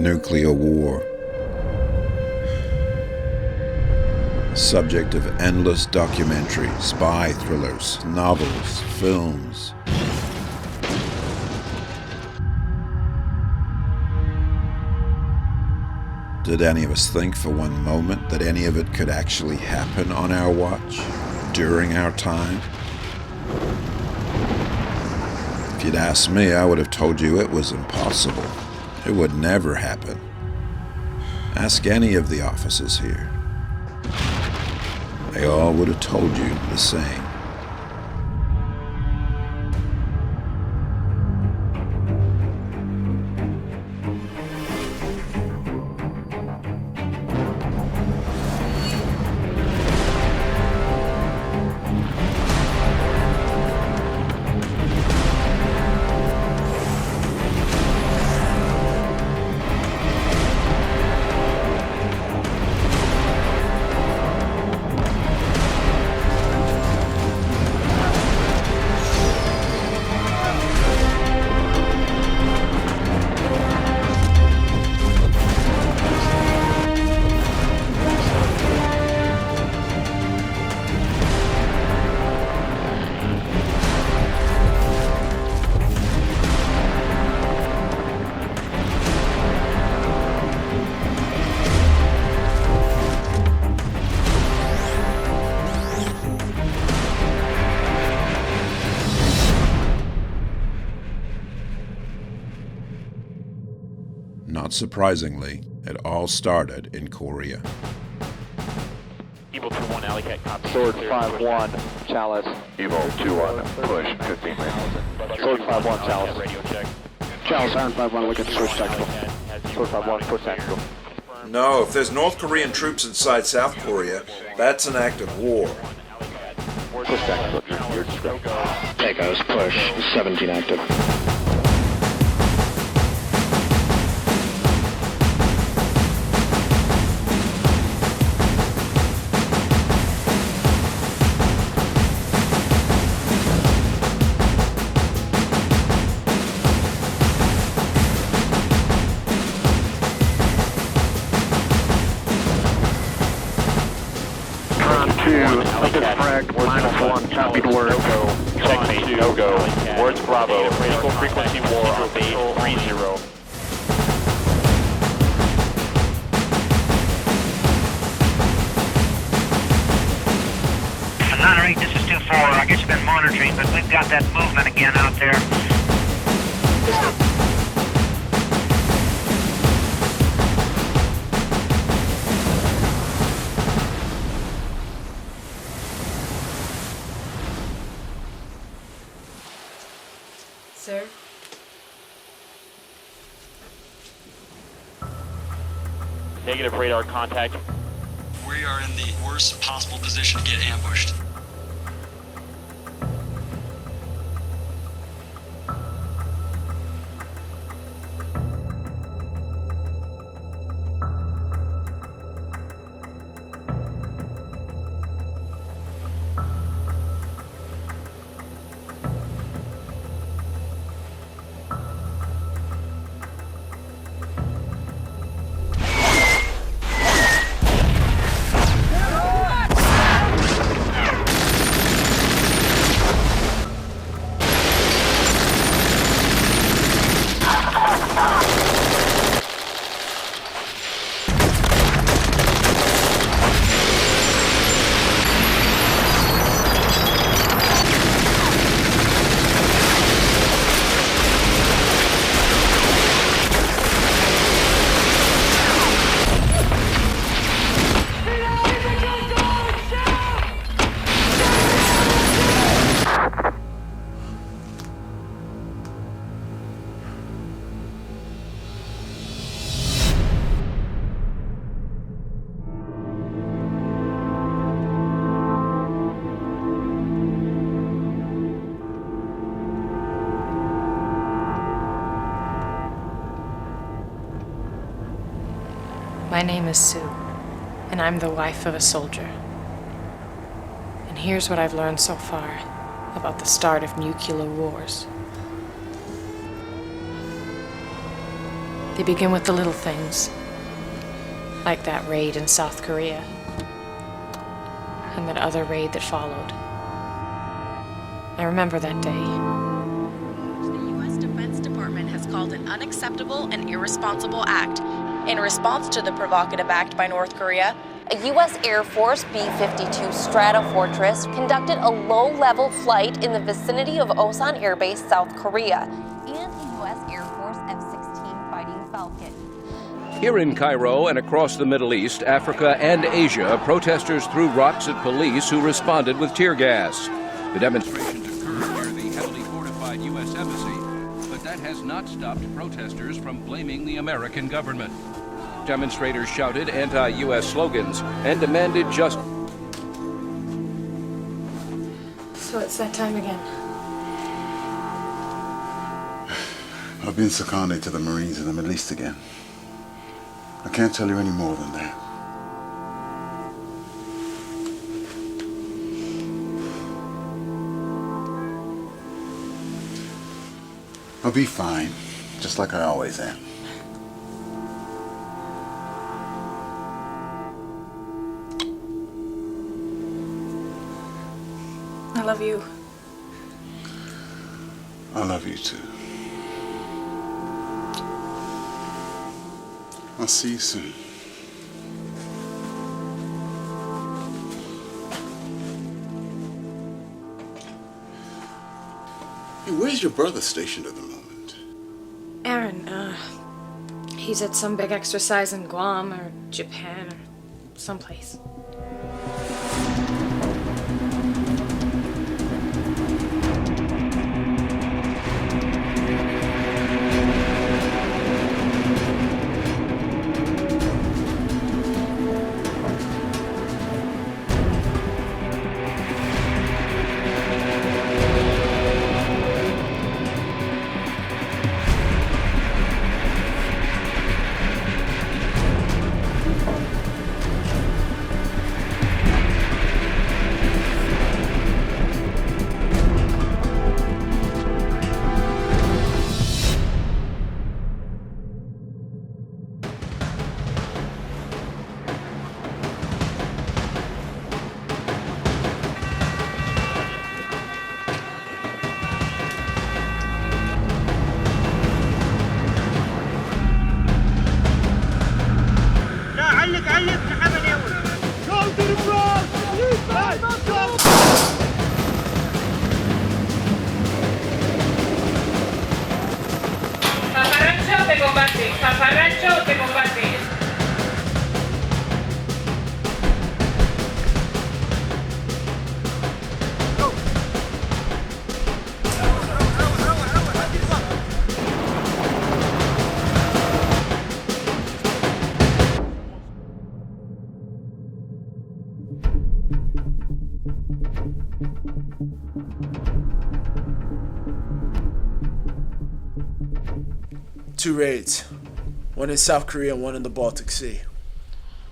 nuclear war. Subject of endless documentaries, spy thrillers, novels, films. Did any of us think for one moment that any of it could actually happen on our watch, during our time? If you'd asked me, I would have told you it was impossible. It would never happen. Ask any of the officers here. They all would have told you the same. Not surprisingly, it all started in Korea. Evil 2-1, alley cat, copy. Sword 5-1, Chalice. Evil 2-1, push, 15 minutes. Sword 5-1, Chalice. Radio check. Chalice, Iron 5-1, look at the switch tactical. Sword 5-1, push tactical. No, if there's North Korean troops inside South Korea, that's an act of war. Push tactical, you're discreet. Echoes, push, 17 active. -1, copied word. Checkmate, no-go. Words Bravo. Critical frequency war on base 30. Nine-8, this is 2-4. I guess you've been monitoring, but we've got that movement again out there. Sir? Negative radar contact. We are in the worst possible position to get ambushed. My name is Sue, and I'm the wife of a soldier. And here's what I've learned so far about the start of nuclear wars. They begin with the little things, like that raid in South Korea, and that other raid that followed. I remember that day. The U.S. Defense Department has called an unacceptable and irresponsible act. In response to the provocative act by North Korea, a U.S. Air Force B-52 Stratofortress conducted a low-level flight in the vicinity of Osan Air Base, South Korea, and a U.S. Air Force F-16 Fighting Falcon. Here in Cairo and across the Middle East, Africa, and Asia, protesters threw rocks at police who responded with tear gas. The demonstrations occurred near the heavily fortified U.S. Embassy, but that has not stopped protesters from blaming the American government. Demonstrators shouted anti-U.S. slogans and demanded justice. So it's that time again. I've been seconded to the Marines in the Middle East again. I can't tell you any more than that. I'll be fine, just like I always am. I love you. I love you too. I'll see you soon. Hey, where's your brother stationed at the moment? Aaron, he's at some big exercise in Guam or Japan or someplace. Two raids, one in South Korea and one in the Baltic Sea.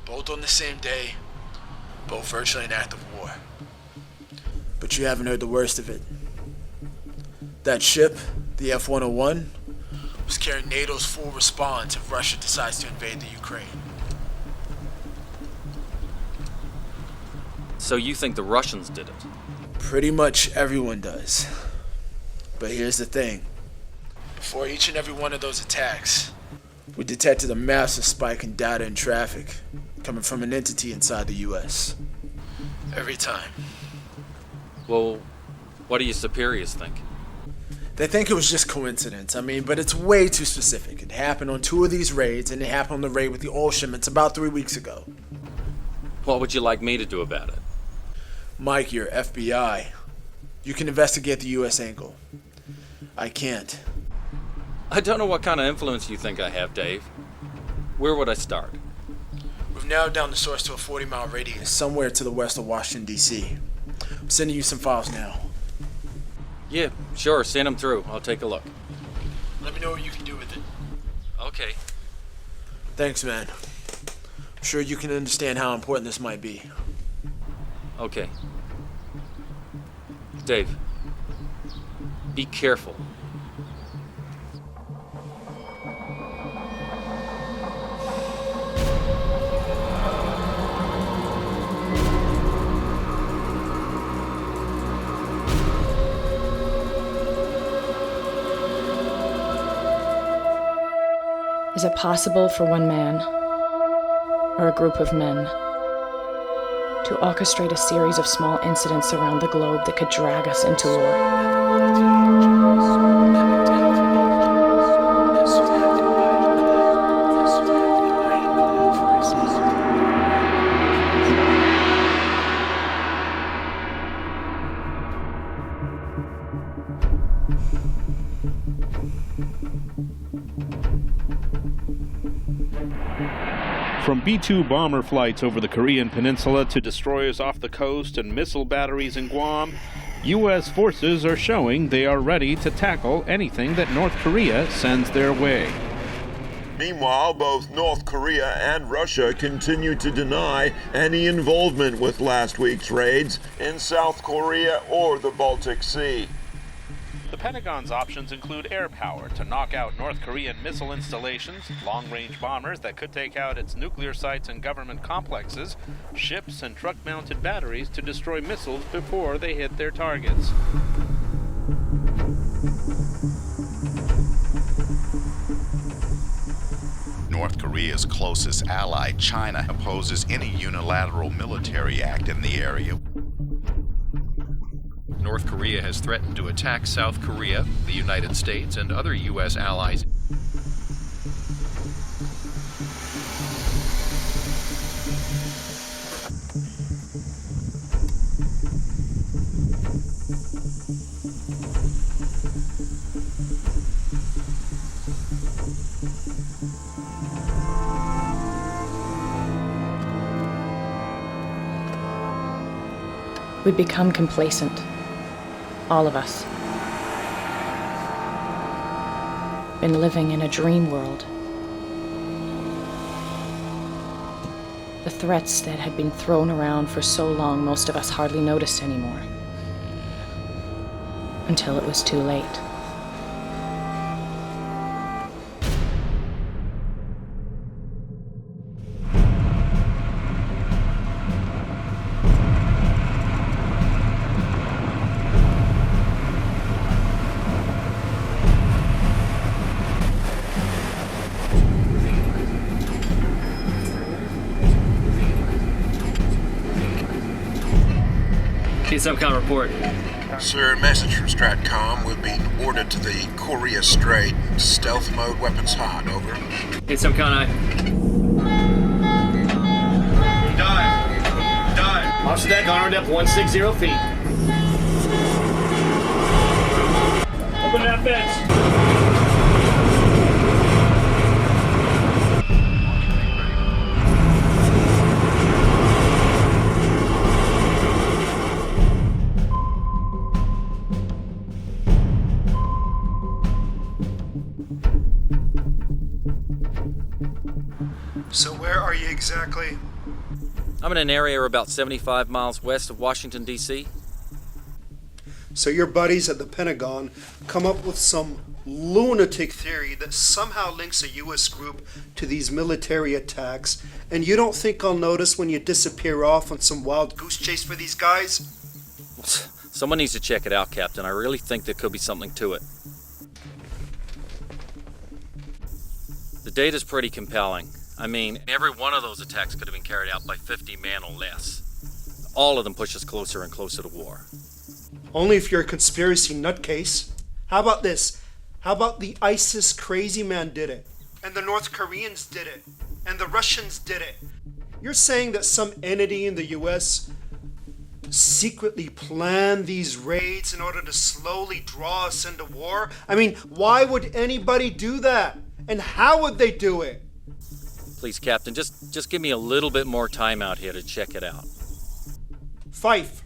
Both on the same day, both virtually an act of war. But you haven't heard the worst of it. That ship, the F-101, was carrying NATO's full response if Russia decides to invade the Ukraine. So you think the Russians did it? Pretty much everyone does. But here's the thing. Before each and every one of those attacks, we detected a massive spike in data and traffic coming from an entity inside the U.S. Every time. Well, what do your superiors think? They think it was just coincidence. But it's way too specific. It happened on 2 of these raids, and it happened on the raid with the oil shipments about 3 weeks ago. What would you like me to do about it? Mike, you're FBI. You can investigate the U.S. angle. I can't. I don't know what kind of influence you think I have, Dave. Where would I start? We've narrowed down the source to a 40-mile radius, somewhere to the west of Washington, D.C. I'm sending you some files now. Yeah, sure, send them through. I'll take a look. Let me know what you can do with it. Okay. Thanks, man. I'm sure you can understand how important this might be. Okay. Dave, be careful. Is it possible for one man, or a group of men, to orchestrate a series of small incidents around the globe that could drag us into war? From B-2 bomber flights over the Korean peninsula to destroyers off the coast and missile batteries in Guam, U.S. forces are showing they are ready to tackle anything that North Korea sends their way. Meanwhile, both North Korea and Russia continue to deny any involvement with last week's raids in South Korea or the Baltic Sea. The Pentagon's options include air power to knock out North Korean missile installations, long-range bombers that could take out its nuclear sites and government complexes, ships and truck-mounted batteries to destroy missiles before they hit their targets. North Korea's closest ally, China, opposes any unilateral military act in the area. North Korea has threatened to attack South Korea, the United States, and other U.S. allies. We've become complacent. All of us. Been living in a dream world. The threats that had been thrown around for so long, most of us hardly noticed anymore. Until it was too late. SubCom report. Sir, message from STRATCOM. We've been ordered to the Korea Strait. Stealth mode, weapons hot. Over. Hey, SubCom, Dive. Launch deck, honor depth 160 feet. Open that fence. So where are you exactly? I'm in an area about 75 miles west of Washington, D.C. So your buddies at the Pentagon come up with some lunatic theory that somehow links a U.S. group to these military attacks, and you don't think I'll notice when you disappear off on some wild goose chase for these guys? Someone needs to check it out, Captain. I really think there could be something to it. The data's pretty compelling. I mean, every one of those attacks could have been carried out by 50 men or less. All of them push us closer and closer to war. Only if you're a conspiracy nutcase. How about this? How about the ISIS crazy man did it? And the North Koreans did it? And the Russians did it? You're saying that some entity in the US secretly planned these raids in order to slowly draw us into war? I mean, why would anybody do that? And how would they do it? Please, Captain, just give me a little bit more time out here to check it out. Fife,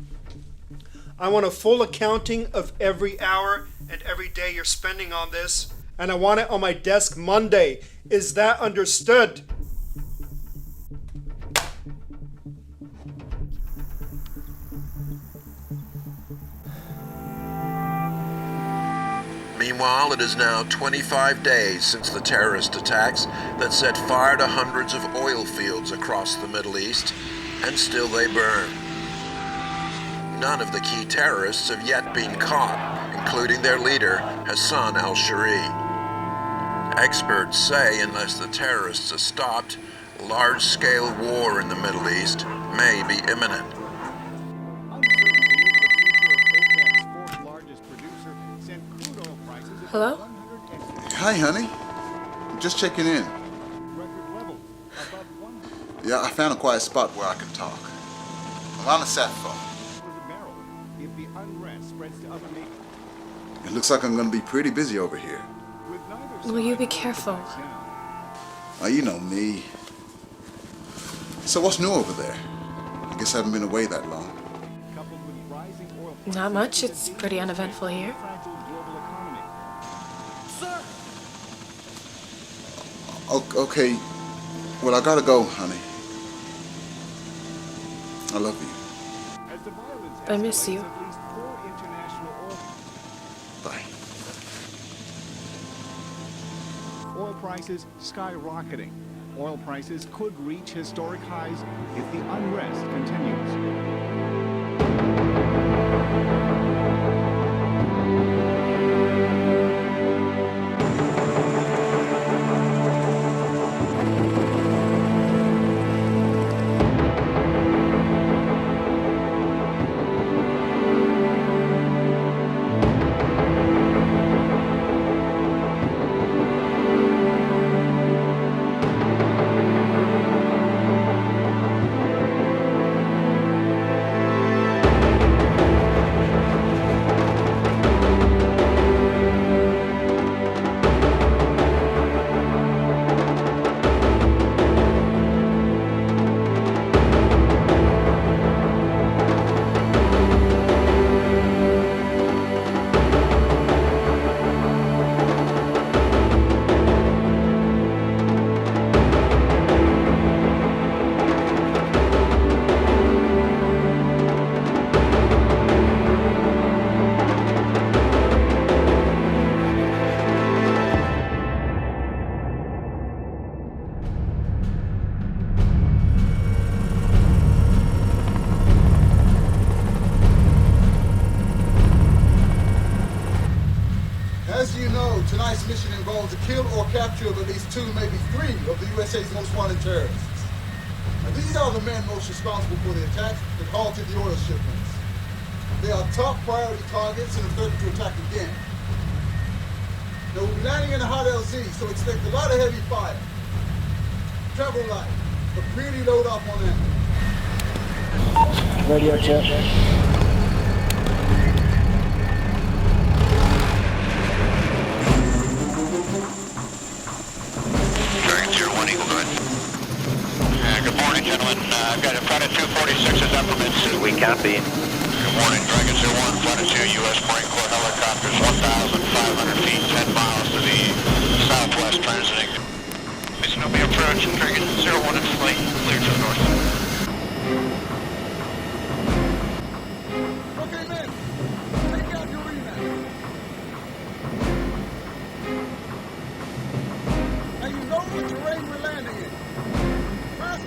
I want a full accounting of every hour and every day you're spending on this, and I want it on my desk Monday. Is that understood? Meanwhile, it is now 25 days since the terrorist attacks that set fire to hundreds of oil fields across the Middle East, and still they burn. None of the key terrorists have yet been caught, including their leader, Hassan al-Shari. Experts say unless the terrorists are stopped, large-scale war in the Middle East may be imminent. Hello? Hi, honey. I'm just checking in. Yeah, I found a quiet spot where I can talk. I'm on the sat phone. It looks like I'm going to be pretty busy over here. Will you be careful? Oh, you know me. So what's new over there? I guess I haven't been away that long. Not much. It's pretty uneventful here. Okay. Well, I gotta go, honey. I love you. I miss you. Bye. Oil prices skyrocketing. Oil prices could reach historic highs if the unrest continues. Tonight's mission involves the kill or capture of at least 2, maybe 3 of the USA's most wanted terrorists. And these are the men most responsible for the attacks that halted the oil shipments. They are top priority targets and are threatened to attack again. They will be landing in a hot LZ, so expect a lot of heavy fire. Travel light, but really load off on them. Radio check. Good morning, gentlemen. I've got a Flight 246 is up from Vincent. We copy. Good morning, Dragon 01, Flight 2 U.S. Marine Corps helicopters, 1,500 feet, 10 miles to the southwest, transiting. Mission will be approach, Dragon 01 in flight, clear to the north. Okay, men, take out your remap. Now you know what terrain we're landing in.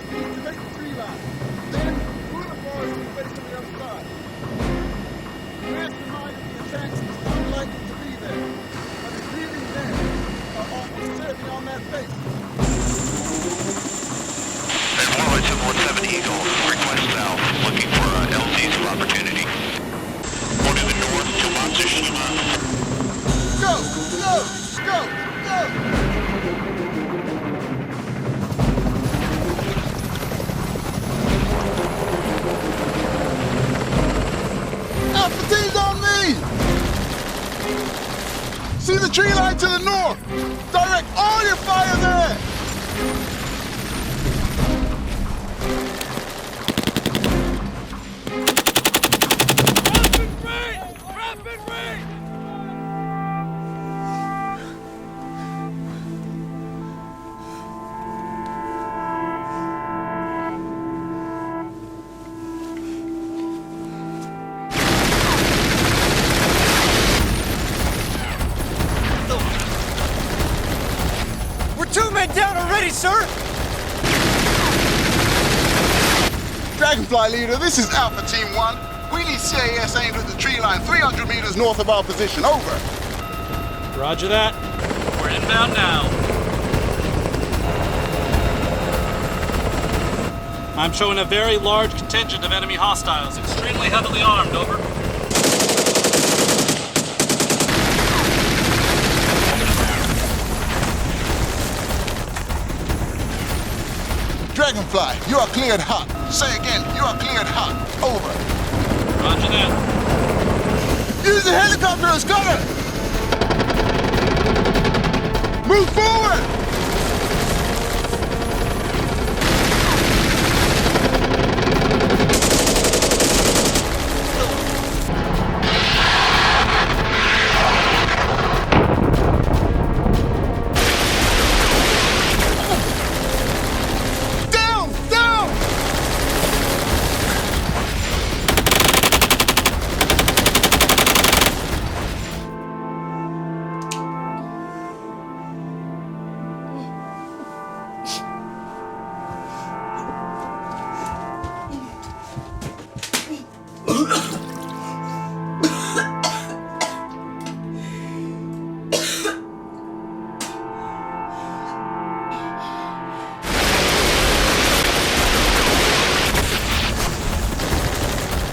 To make the tree line. Then, through the forest and face to the other side. Mastermind of the attacks is unlikely to be there. But the really men are almost certainly on that base. And 117 Eagle, request south, looking for LZs for opportunity. One to the north, to position. Go! Go! Go! Go! Alpha on me! See the tree line to the north! Direct all your fire there! Rapid rain! Rapid rain! Down already, sir! Dragonfly leader, this is Alpha Team 1. We need CAS aimed at the tree line 300 meters north of our position. Over. Roger that. We're inbound now. I'm showing a very large contingent of enemy hostiles, extremely heavily armed, over. Dragonfly, you are cleared hot. Say again, you are cleared hot. Over. Roger that. Use the helicopter as cover! Move forward!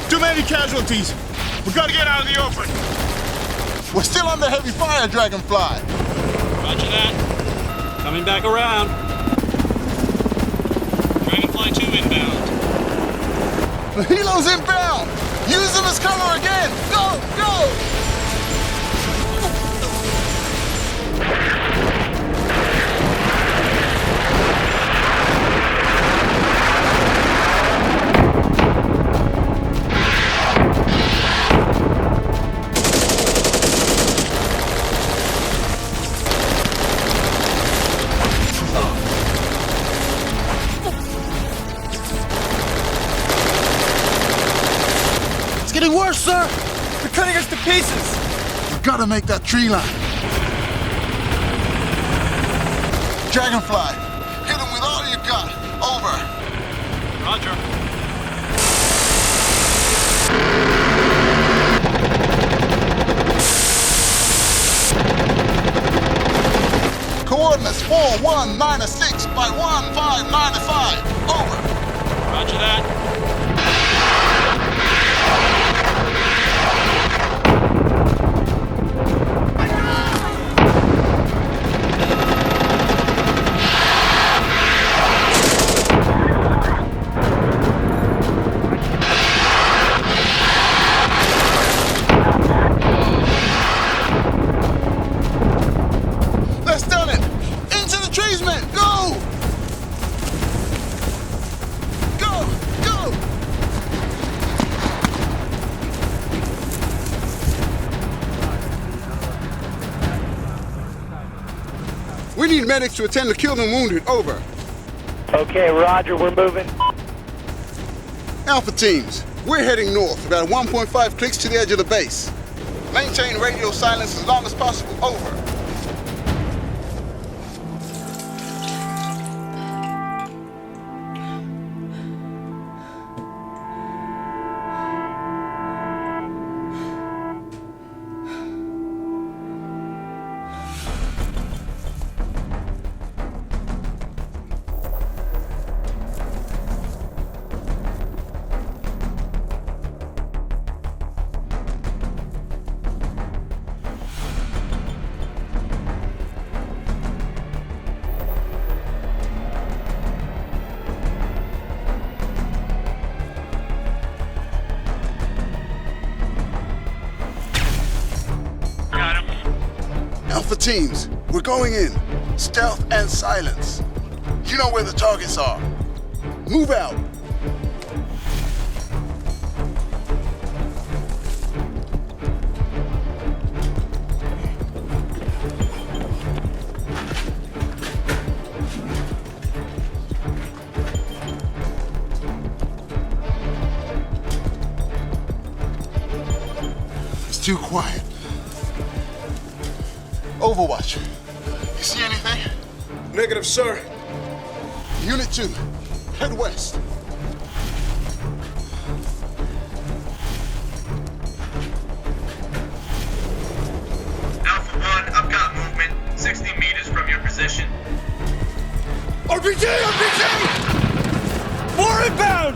Too many casualties. We gotta get out of the open. We're still under heavy fire, Dragonfly. Roger that. Coming back around. Dragonfly 2 inbound. The helos inbound! Use them as cover again! Go! Go! It's getting worse, sir! They're cutting us to pieces! We gotta make that tree line. Dragonfly, hit him with all you got. Over. Roger. Coordinates 4196 by 1595. Over. Roger that. That's done it! Into the trees, men! Go! Go! Go! We need medics to attend to killed and wounded. Over. Okay, roger, we're moving. Alpha teams, we're heading north, about 1.5 clicks to the edge of the base. Maintain radio silence as long as possible. Over. Alpha teams, we're going in. Stealth and silence. You know where the targets are. Move out. It's too quiet. Overwatch. You see anything? Negative, sir. Unit 2, head west. Alpha 1, I've got movement 60 meters from your position. RPG! RPG! 4 We're inbound!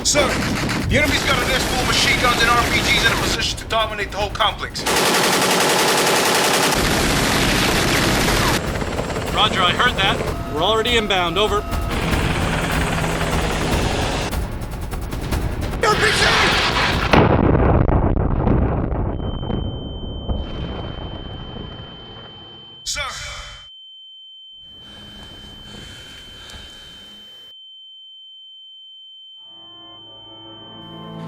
Sir, the enemy's got an nest full of machine guns and RPGs in a position to dominate the whole complex. Roger, I heard that. We're already inbound, over. Sir!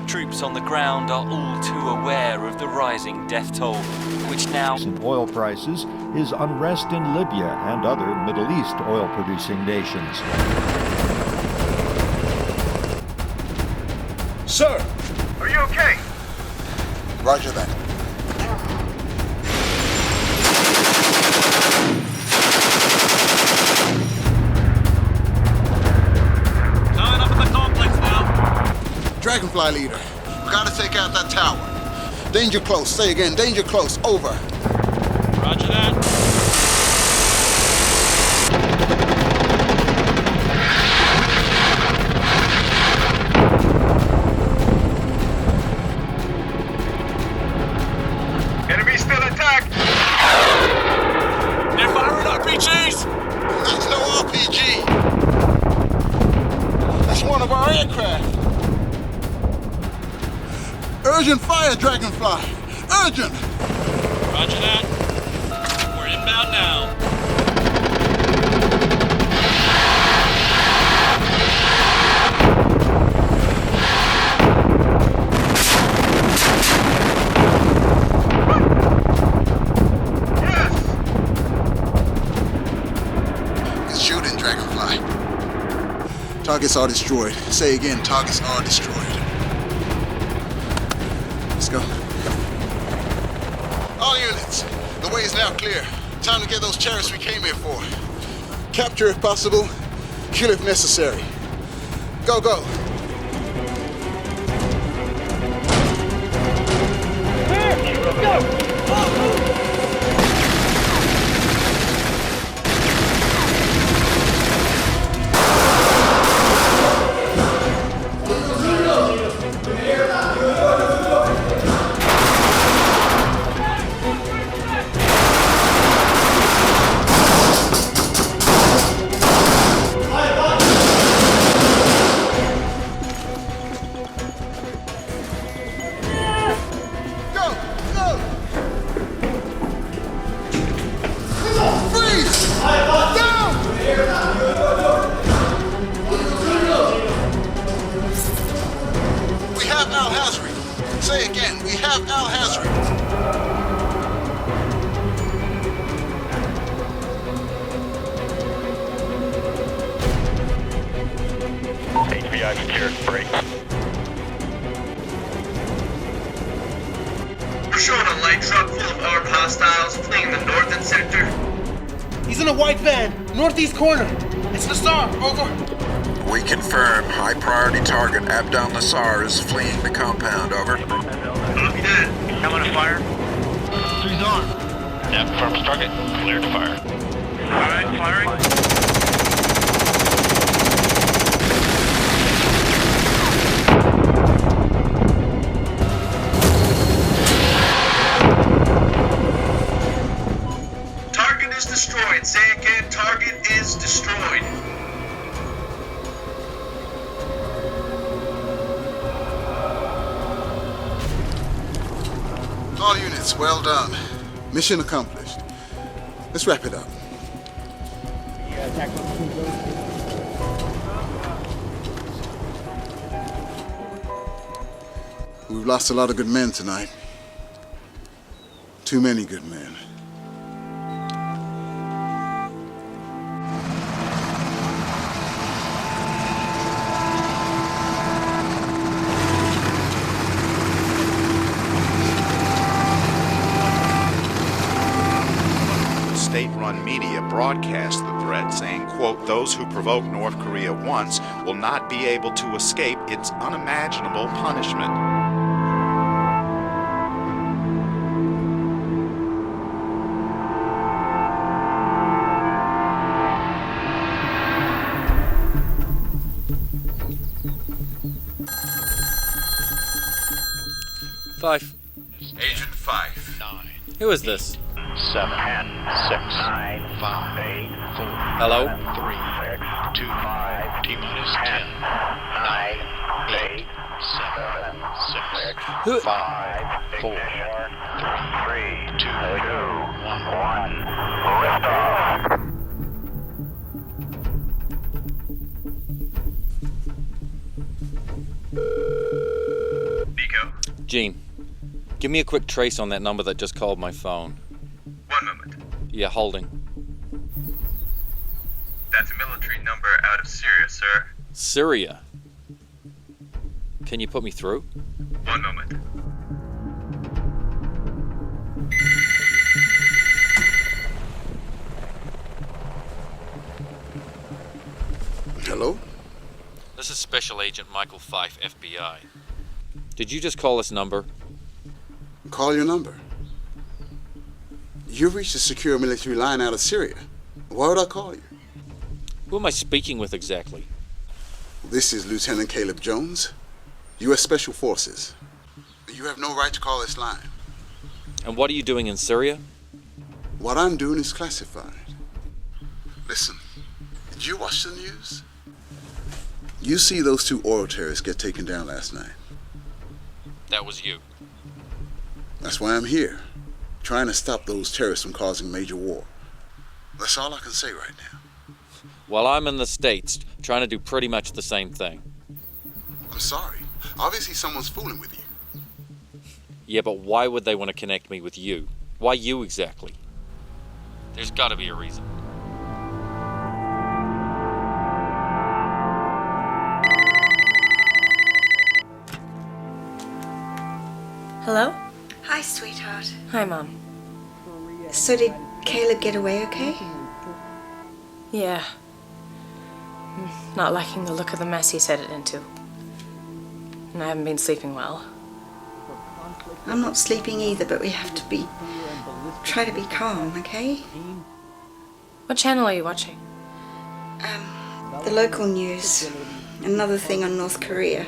Troops on the ground are all too aware of the rising death toll, which now... In oil prices is unrest in Libya and other Middle East oil-producing nations. Sir! Are you okay? Roger that. Coming up in the complex now. Dragonfly leader, we gotta take out that tower. Danger close. Say again, danger close. Over. Roger that. Enemy still attacked! They're firing RPGs! That's no RPG. That's one of our aircraft. Urgent fire, Dragonfly! Urgent! Roger that. We're inbound now. It's shooting, Dragonfly. Targets are destroyed. Say again, targets are destroyed. Let's go. All units, the way is now clear. Time to get those terrorists we came here for. Capture if possible, kill if necessary. Go, go. We're showing a light truck full of armed hostiles fleeing the northern sector. He's in a white van, northeast corner. It's Nassar, over. We confirm. High priority target Abdel Nassar is fleeing the compound, over. Copy that. Coming to fire. He's on. Yeah, confirms target. Cleared to fire. Alright, firing. Target is destroyed. Say again, target is destroyed. All units, well done. Mission accomplished. Let's wrap it up. We've lost a lot of good men tonight. Too many good men. State-run media broadcast the threat, saying, quote, "Those who provoke North Korea once will not be able to escape its unimaginable punishment." Five. Agent 5. 9. Who is this? 7. 10. 6. 9. 5. 8. 4. Hello? 3. 2. T-minus 10. 9. 8. 7. 6. Who? 5. 4. 3. 2. 1. Nico, Gene, give me a quick trace on that number that just called my phone. 1 moment. Yeah, holding. That's a military number out of Syria, sir. Syria. Can you put me through? 1 moment. Hello? This is Special Agent Michael Fife, FBI. Did you just call this number? Call your number. You reached a secure military line out of Syria. Why would I call you? Who am I speaking with exactly? This is Lieutenant Caleb Jones, U.S. Special Forces. You have no right to call this line. And what are you doing in Syria? What I'm doing is classified. Listen, did you watch the news? You see those 2 oil terrorists get taken down last night. That was you. That's why I'm here, trying to stop those terrorists from causing major war. That's all I can say right now. While I'm in the States, trying to do pretty much the same thing. I'm sorry. Obviously someone's fooling with you. Yeah, but why would they want to connect me with you? Why you exactly? There's gotta be a reason. Hello? Hi, sweetheart. Hi, Mom. So did Caleb get away okay? Yeah. Not liking the look of the mess he's headed into. And I haven't been sleeping well. I'm not sleeping either, but we have to try to be calm, okay? What channel are you watching? The local news. Another thing on North Korea.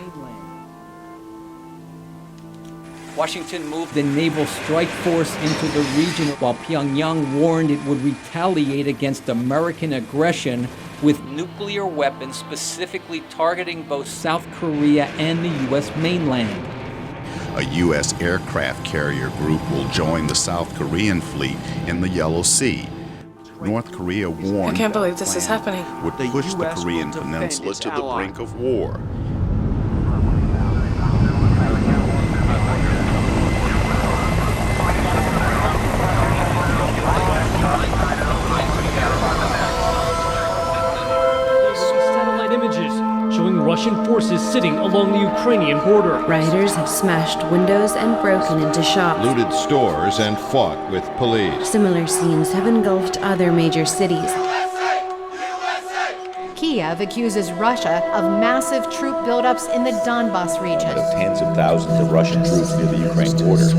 Washington moved the naval strike force into the region while Pyongyang warned it would retaliate against American aggression with nuclear weapons specifically targeting both South Korea and the U.S. mainland. A U.S. aircraft carrier group will join the South Korean fleet in the Yellow Sea. North Korea warned I can't believe this is happening. would push the Korean peninsula to the brink of war. Satellite images showing Russian forces sitting along the Ukrainian border. Rioters have smashed windows and broken into shops, looted stores and fought with police. Similar scenes have engulfed other major cities. Kiev accuses Russia of massive troop buildups in the Donbas region. Of tens of thousands of Russian troops near the Ukraine border.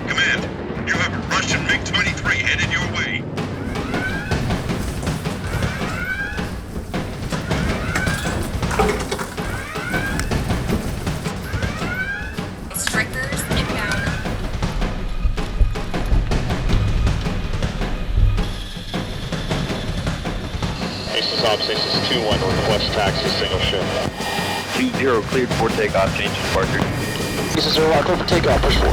Command, you have a Russian MiG-23 headed your way. Strikers inbound. Aces Op, Aces 2-1, request taxi, single shift. 2-0, cleared for takeoff, change to departure. Aces 0, clear for takeoff, push 4.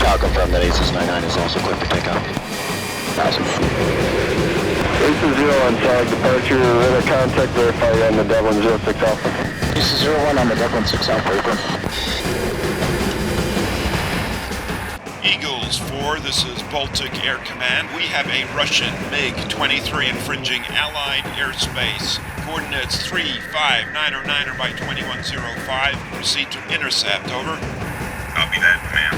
I'll confirm that Aces 99 is also clear for takeoff. Awesome. Aces 0 on tag departure, radar contact, verify on the Devlin 06 Alpha. Aces 01 on the Devlin 6 Alpha, April. Eagles 4, this is Baltic Air Command. We have a Russian MiG-23 infringing Allied airspace. Coordinates 35909 by 2105. Proceed to intercept, over. Copy that, command.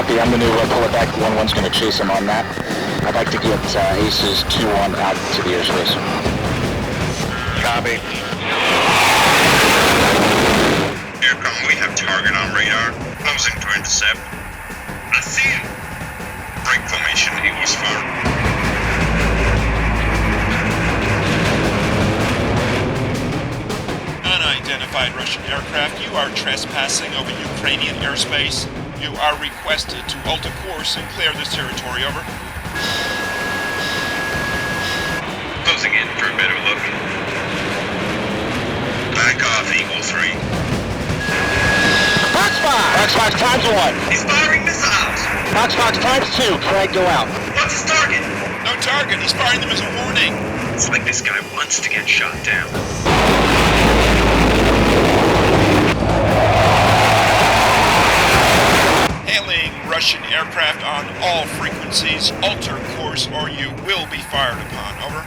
Copy. I'm going to pull it back. 1-1's going to chase him on that. I'd like to get Aces 2-1 out to the airspace. Copy. Aircom, we have target on radar. Closing to intercept. I see him. Break formation, Eagles fire. Unidentified Russian aircraft, you are trespassing over Ukrainian airspace. You are requested to alter course and clear this territory, over. Closing in for a better look. Back off, Eagle 3. Fox times 1. He's firing missiles. Fox times 2. Frag go out. What's his target? No target. He's firing them as a warning. It's like this guy wants to get shot down. Hailing Russian aircraft on all frequencies. Alter course or you will be fired upon. Over.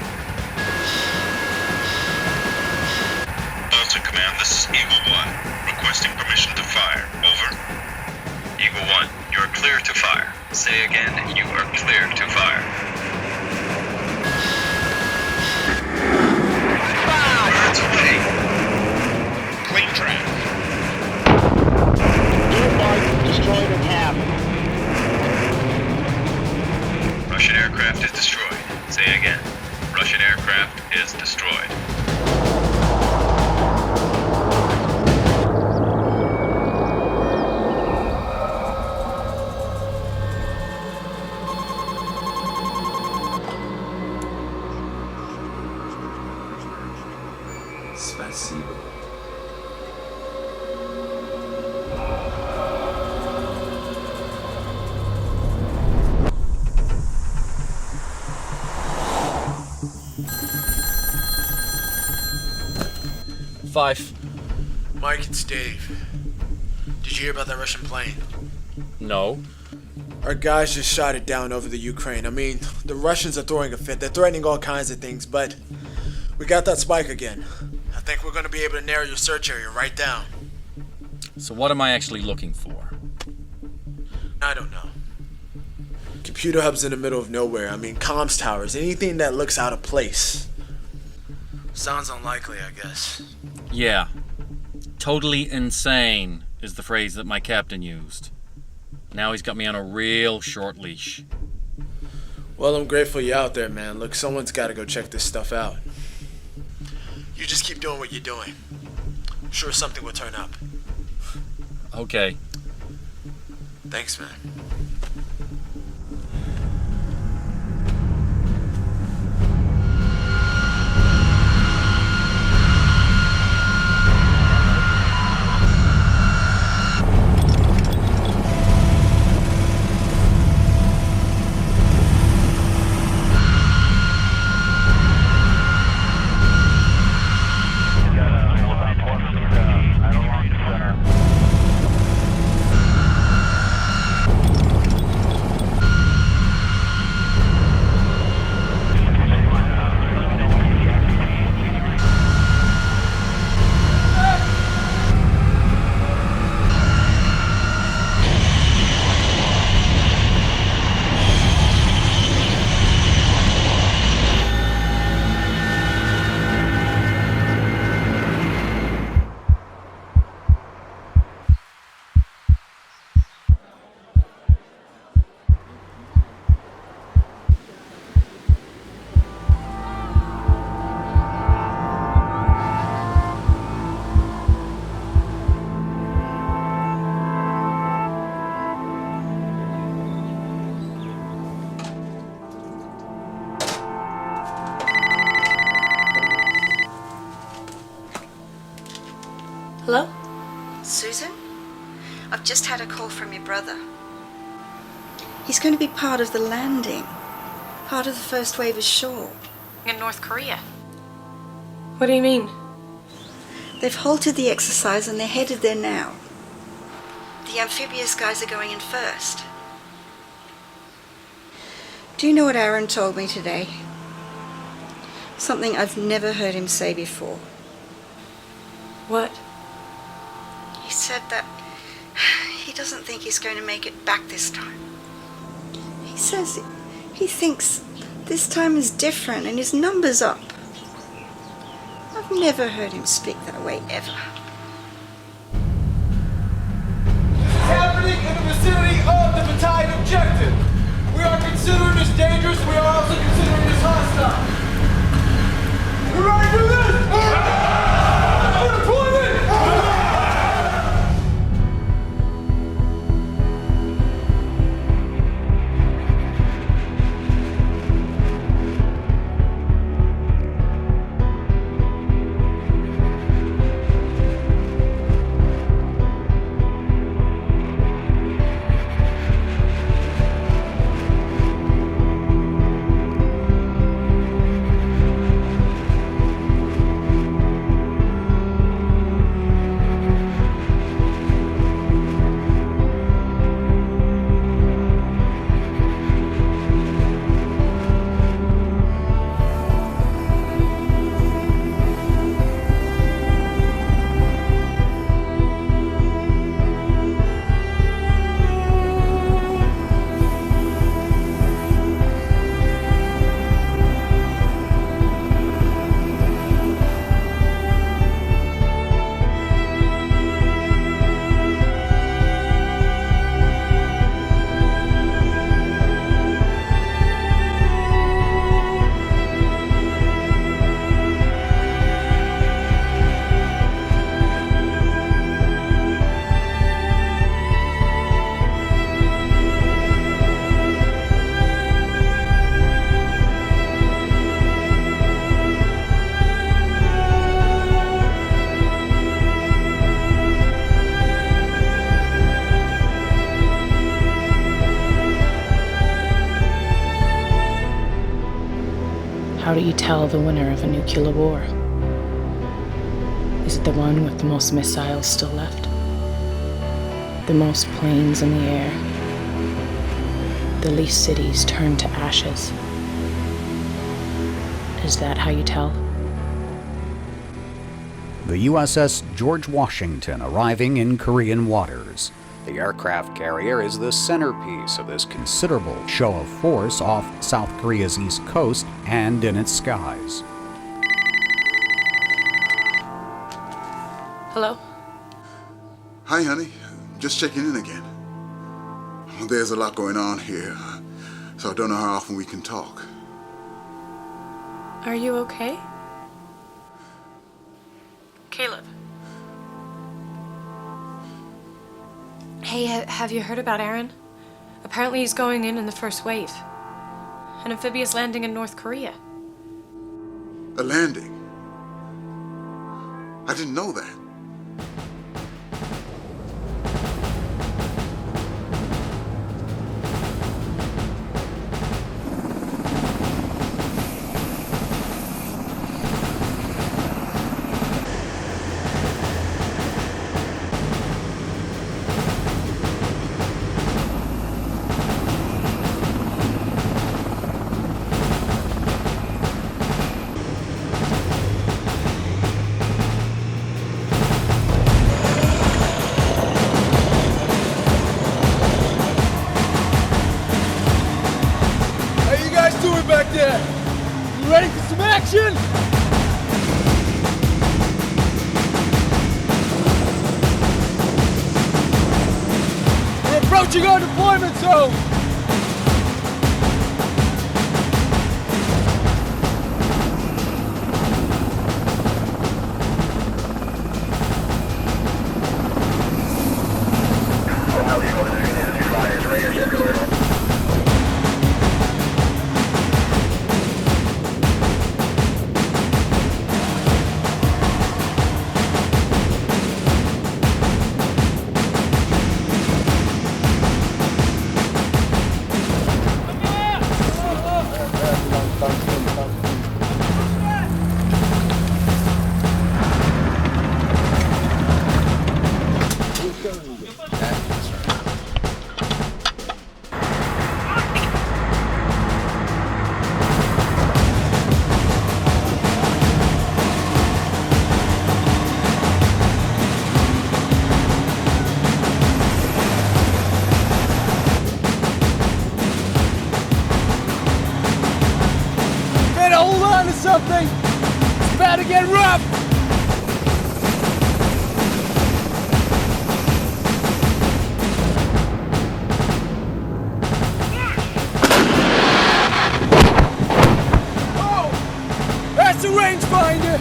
Dodson Command, this is Eagle 1. Requesting permission to fire. Over. Eagle 1, you are clear to fire. Say again, you are clear to fire. Birds away. Clean track. Destroyed in half. Russian aircraft is destroyed. Say again. Russian aircraft is destroyed. Спасибо. Five. Mike, it's Dave. Did you hear about that Russian plane? No. Our guys just shot it down over the Ukraine. I mean, the Russians are throwing a fit. They're threatening all kinds of things, but we got that spike again. I think we're going to be able to narrow your search area right down. So what am I actually looking for? I don't know. Computer hubs in the middle of nowhere. I mean, comms towers. Anything that looks out of place. Sounds unlikely, I guess. Yeah. Totally insane is the phrase that my captain used. Now he's got me on a real short leash. Well, I'm grateful you're out there, man. Look, someone's got to go check this stuff out. You just keep doing what you're doing. I'm sure something will turn up. Okay. Thanks, man. Hello? Susan? I've just had a call from your brother. He's going to be part of the landing. Part of the first wave ashore. In North Korea. What do you mean? They've halted the exercise and they're headed there now. The amphibious guys are going in first. Do you know what Aaron told me today? Something I've never heard him say before. What? He said that He doesn't think he's going to make it back this time. He says he thinks this time is different and his number's up. I've never heard him speak that way, ever. This is happening in the vicinity of the battalion objective. We are considering this dangerous. We are also considering this hostile. You ready to do this? Deployment! How do you tell the winner of a nuclear war? Is it the one with the most missiles still left? The most planes in the air? The least cities turned to ashes? Is that how you tell? The USS George Washington arriving in Korean waters. The aircraft carrier is the centerpiece of this considerable show of force off South Korea's east coast and in its skies. Hello? Hi, honey. Just checking in again. There's a lot going on here, so I don't know how often we can talk. Are you okay? Caleb. Hey, have you heard about Aaron? Apparently he's going in the first wave. An amphibious landing in North Korea. A landing? I didn't know that. Approaching our deployment zone! something? It's about to get rough! Oh! That's a rangefinder!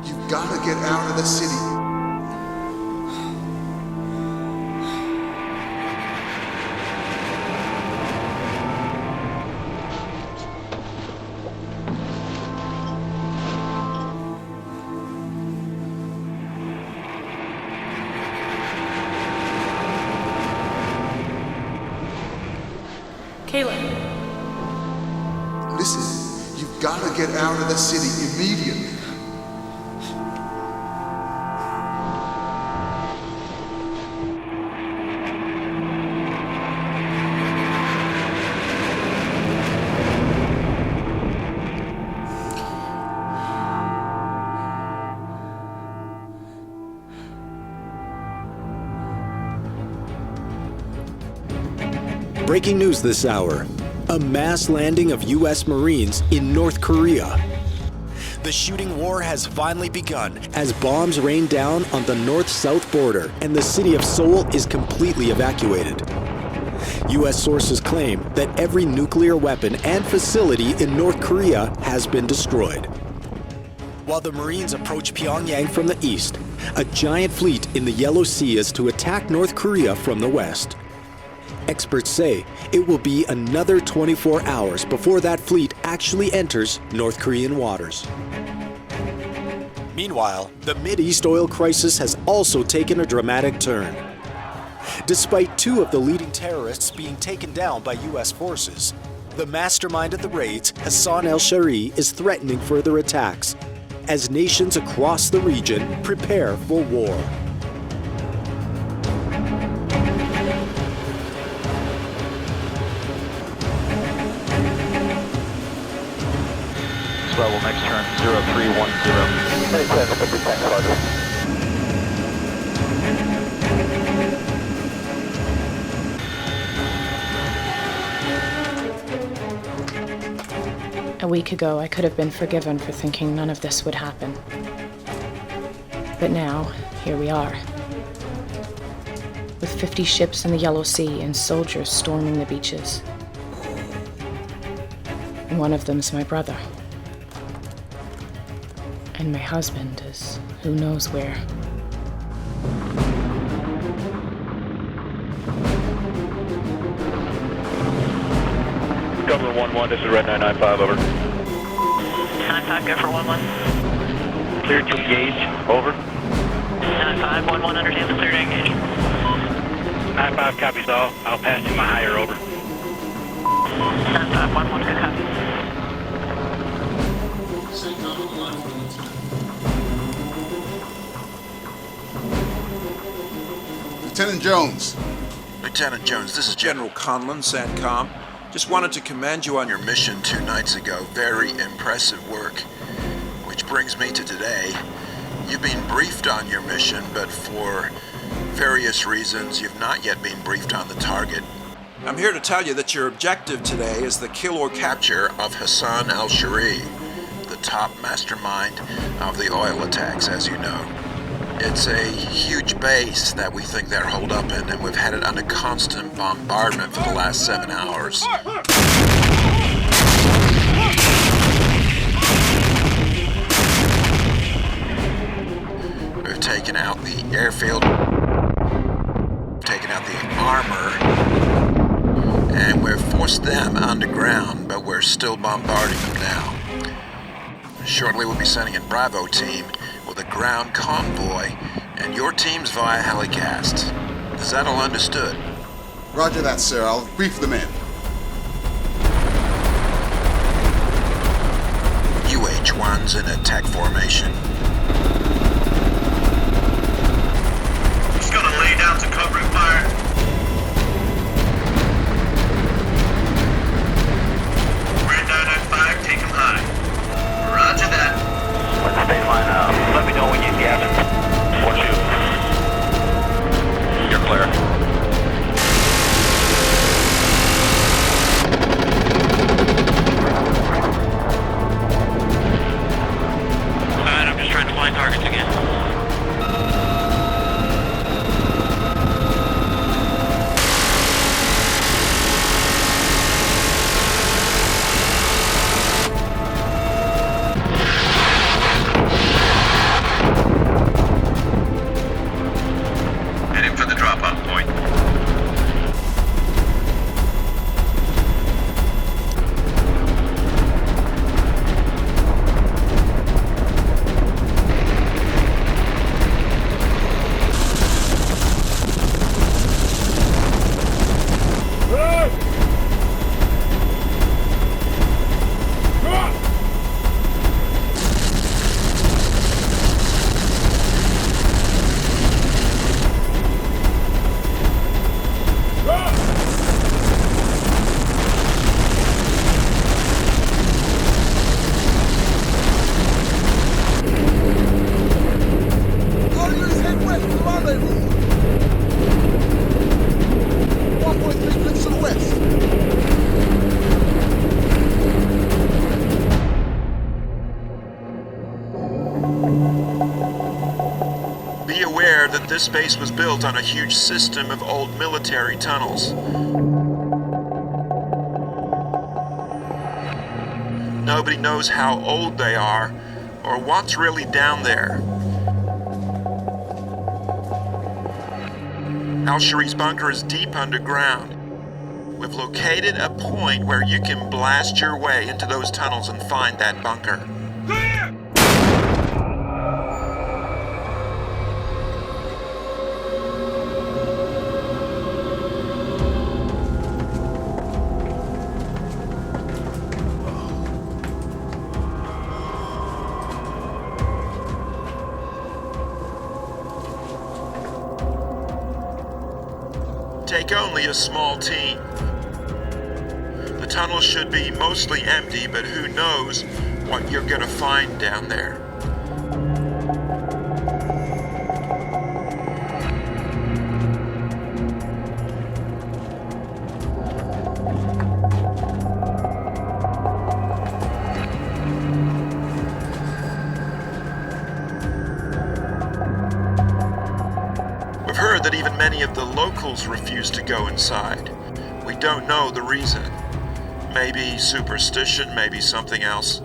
You've got to get out of the city. Listen, you've got to get out of the city immediately. Breaking news this hour. A mass landing of U.S. Marines in North Korea. The shooting war has finally begun as bombs rain down on the north-south border and the city of Seoul is completely evacuated. U.S. sources claim that every nuclear weapon and facility in North Korea has been destroyed. While the Marines approach Pyongyang from the east, a giant fleet in the Yellow Sea is to attack North Korea from the west. Experts say it will be another 24 hours before that fleet actually enters North Korean waters. Meanwhile, the Mideast oil crisis has also taken a dramatic turn. Despite two of the leading terrorists being taken down by U.S. forces, the mastermind of the raids, Hassan al-Shari, is threatening further attacks as nations across the region prepare for war. Level next turn 0310. A week ago, I could have been forgiven for thinking none of this would happen. But now, here we are. With 50 ships in the Yellow Sea and soldiers storming the beaches. One of them's my brother. And my husband is who knows where. Governor 1-1, this is Red 995, over. 995, go for 1-1. Clear to engage, over. 995, 1-1, understand the clear to engage. 95 copies all. I'll pass you my higher, over. 9511, good copy. Lieutenant Jones. Lieutenant Jones, this is General Conlon, SATCOM. Just wanted to commend you on your mission 2 nights ago. Very impressive work. Which brings me to today. You've been briefed on your mission, but for various reasons, you've not yet been briefed on the target. I'm here to tell you that your objective today is the kill or capture of Hassan al-Shari, the top mastermind of the oil attacks, as you know. It's a huge base that we think they're holed up in, and we've had it under constant bombardment for the last 7 hours. We've taken out the airfield, taken out the armor, and we've forced them underground, but we're still bombarding them now. Shortly we'll be sending in Bravo team with a ground convoy, and your team's via helicast. Is that all understood? Roger that, sir. I'll brief the men. UH-1's in attack formation. He's gonna lay down to covering fire. Ran 995, take him high. Roger that. What's the baseline? Let me know when you get it. What's you? You're clear. Alright, I'm just trying to find targets again. Heading for the drop-off point. Armies head west to rendezvous. 1.3 clicks to the west. Be aware that this base was built on a huge system of old military tunnels. Nobody knows how old they are or what's really down there. Al-Shari's bunker is deep underground. We've located a point where you can blast your way into those tunnels and find that bunker. Take only a small team. The tunnel should be mostly empty, but who knows what you're gonna find down there. We've heard that even many of the locals refuse to go inside. We don't know the reason. Maybe superstition, maybe something else.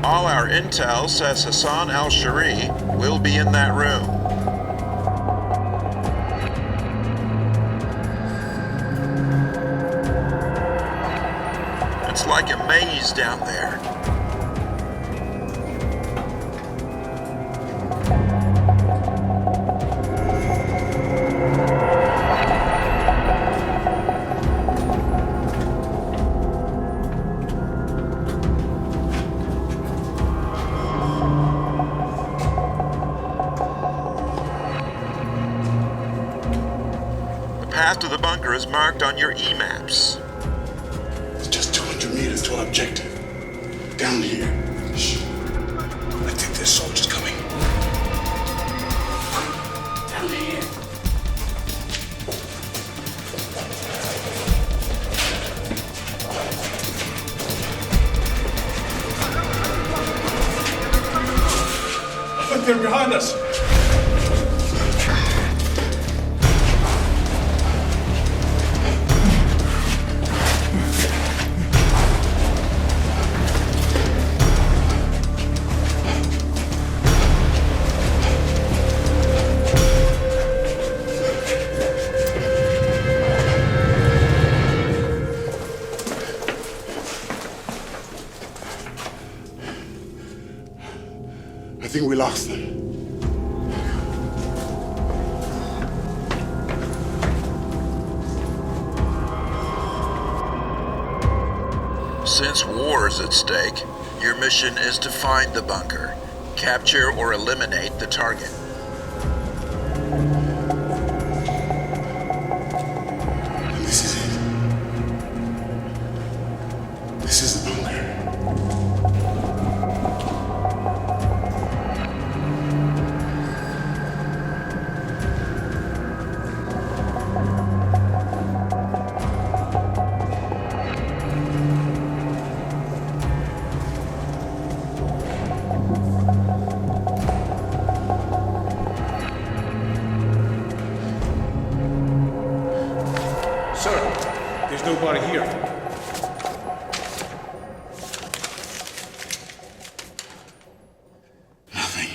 All our intel says Hassan al-Shari will be in that room. It's like a maze down there. The path to the bunker is marked on your E-maps. It's just 200 meters to our objective. Down here. Shh. I think there's soldiers coming. Down here. I think they're behind us. I think we lost them. Since war is at stake, your mission is to find the bunker, capture or eliminate the target. And this is it. This is the bunker. Sir, there's nobody here. Nothing.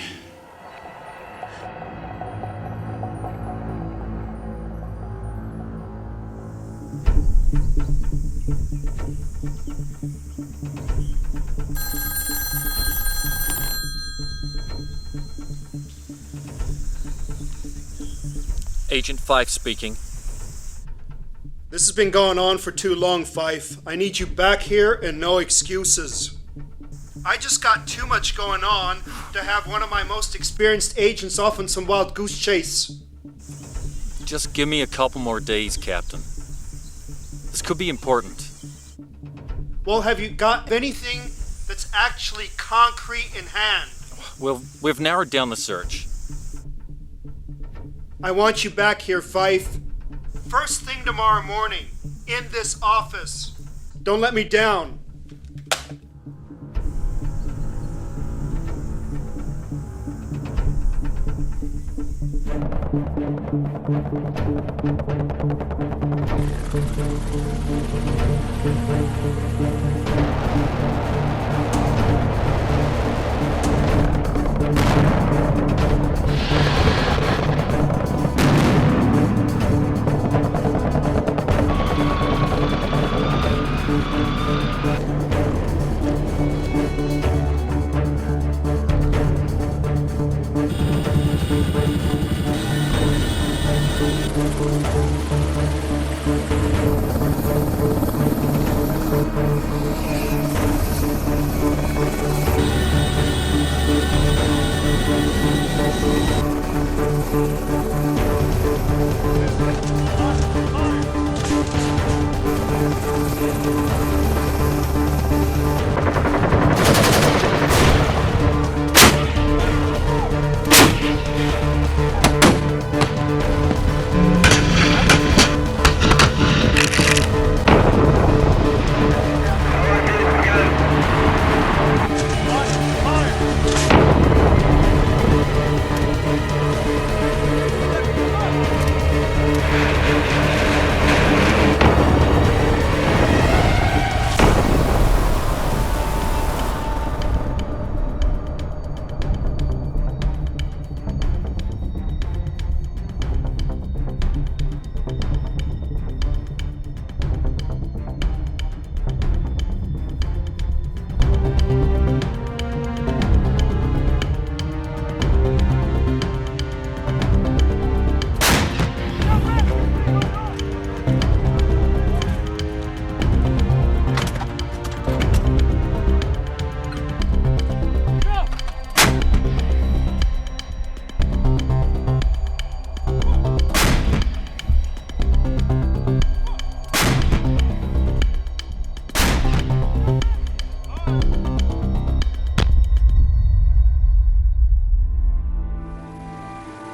Agent Fife speaking. This has been going on for too long, Fife. I need you back here and no excuses. I just got too much going on to have one of my most experienced agents off on some wild goose chase. Just give me a couple more days, Captain. This could be important. Well, have you got anything that's actually concrete in hand? Well, we've narrowed down the search. I want you back here, Fife. First thing tomorrow morning, in this office. Don't let me down.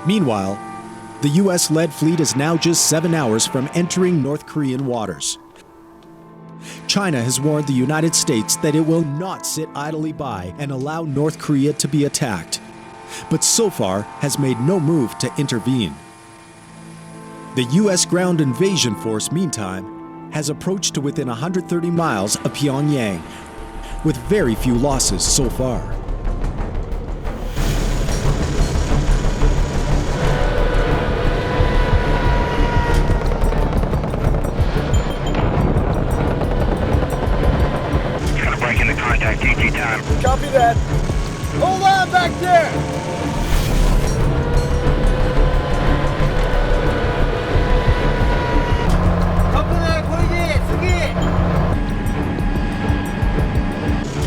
Meanwhile, the US-led fleet is now just 7 hours from entering North Korean waters. China has warned the United States that it will not sit idly by and allow North Korea to be attacked, but so far has made no move to intervene. The US ground invasion force, meantime, has approached to within 130 miles of Pyongyang, with very few losses so far. Copy that. Hold on back there.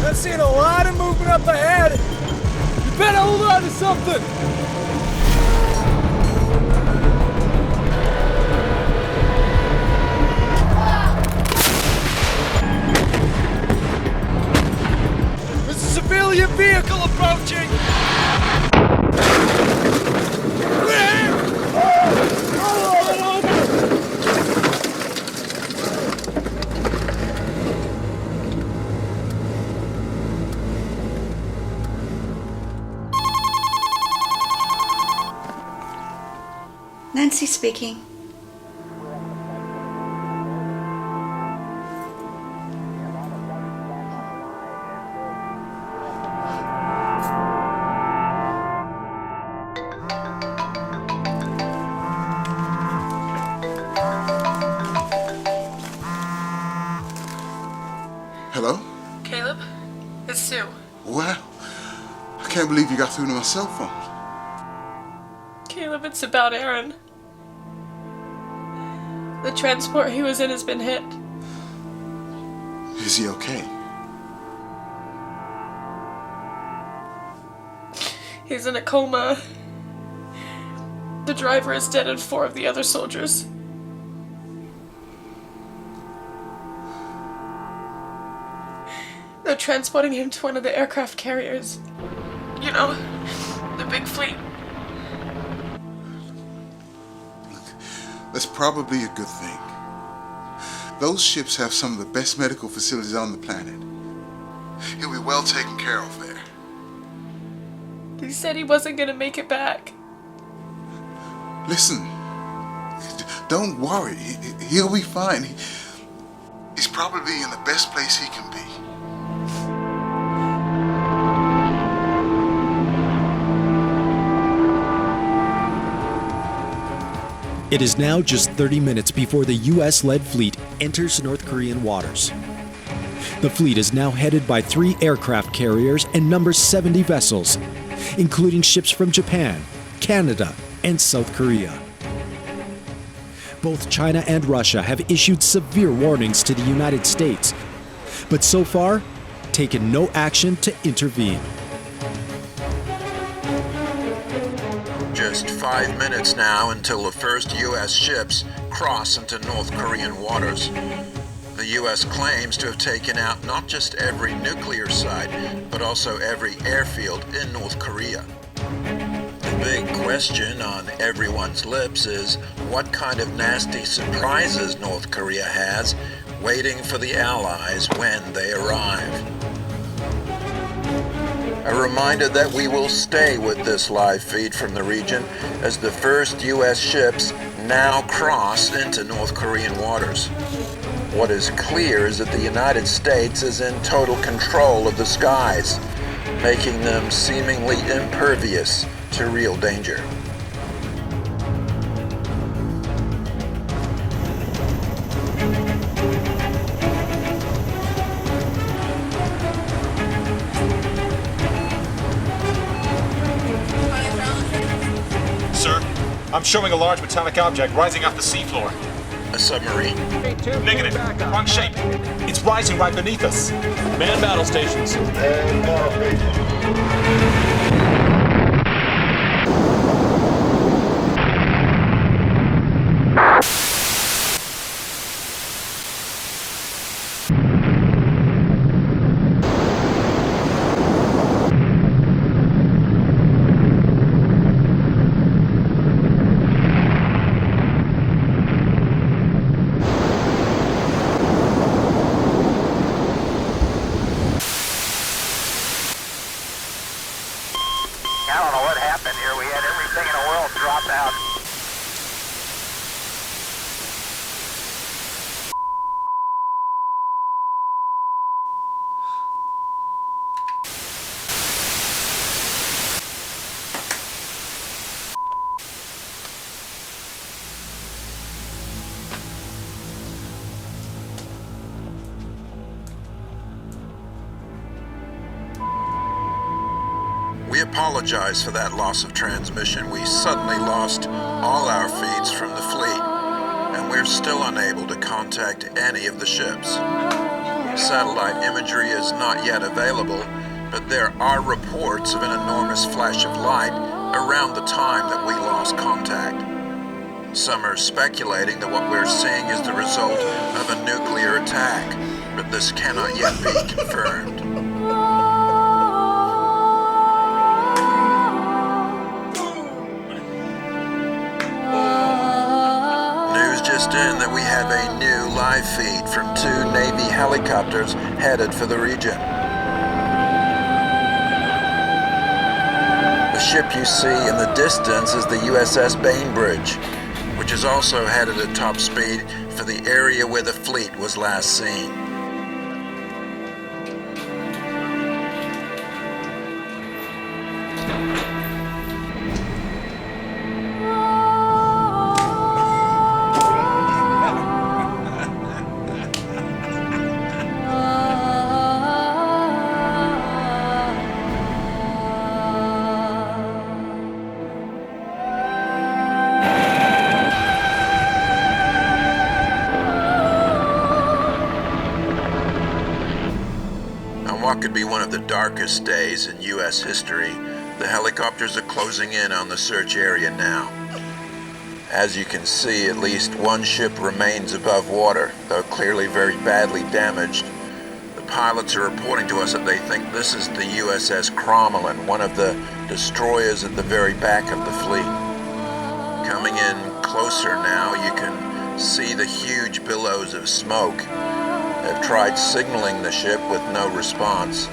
I've seen a lot of movement up ahead. You better hold on to something. Civilian vehicle approaching! Nancy speaking. Hello? Caleb? It's Sue. Well, I can't believe you got through to my cell phone. Caleb, it's about Aaron. The transport he was in has been hit. Is he okay? He's in a coma. The driver is dead and 4 of the other soldiers. They're transporting him to one of the aircraft carriers. You know, the big fleet. That's probably a good thing. Those ships have some of the best medical facilities on the planet. He'll be well taken care of there. He said he wasn't gonna make it back. Listen, don't worry. He'll be fine. He's probably in the best place he can be. It is now just 30 minutes before the US-led fleet enters North Korean waters. The fleet is now headed by 3 aircraft carriers and numbers 70 vessels, including ships from Japan, Canada, and South Korea. Both China and Russia have issued severe warnings to the United States, but so far, taken no action to intervene. Just 5 minutes now until the first U.S. ships cross into North Korean waters. The U.S. claims to have taken out not just every nuclear site, but also every airfield in North Korea. The big question on everyone's lips is what kind of nasty surprises North Korea has waiting for the Allies when they arrive. A reminder that we will stay with this live feed from the region as the first U.S. ships now cross into North Korean waters. What is clear is that the United States is in total control of the skies, making them seemingly impervious to real danger. I'm showing a large metallic object rising off the seafloor. A submarine? Negative. Wrong shape. It's rising right beneath us. Man battle stations. Man battle stations. I don't know what happened here. We had everything in the world drop out. We apologize for that loss of transmission. We suddenly lost all our feeds from the fleet, and we're still unable to contact any of the ships. Satellite imagery is not yet available, but there are reports of an enormous flash of light around the time that we lost contact. Some are speculating that what we're seeing is the result of a nuclear attack, but this cannot yet be confirmed. Just in that we have a new live feed from 2 Navy helicopters headed for the region. The ship you see in the distance is the USS Bainbridge, which is also headed at top speed for the area where the fleet was last seen. What could be one of the darkest days in U.S. history, the helicopters are closing in on the search area now. As you can see, at least one ship remains above water, though clearly very badly damaged. The pilots are reporting to us that they think this is the USS Crommelin, one of the destroyers at the very back of the fleet. Coming in closer now, you can see the huge billows of smoke. They've tried signaling the ship with no response.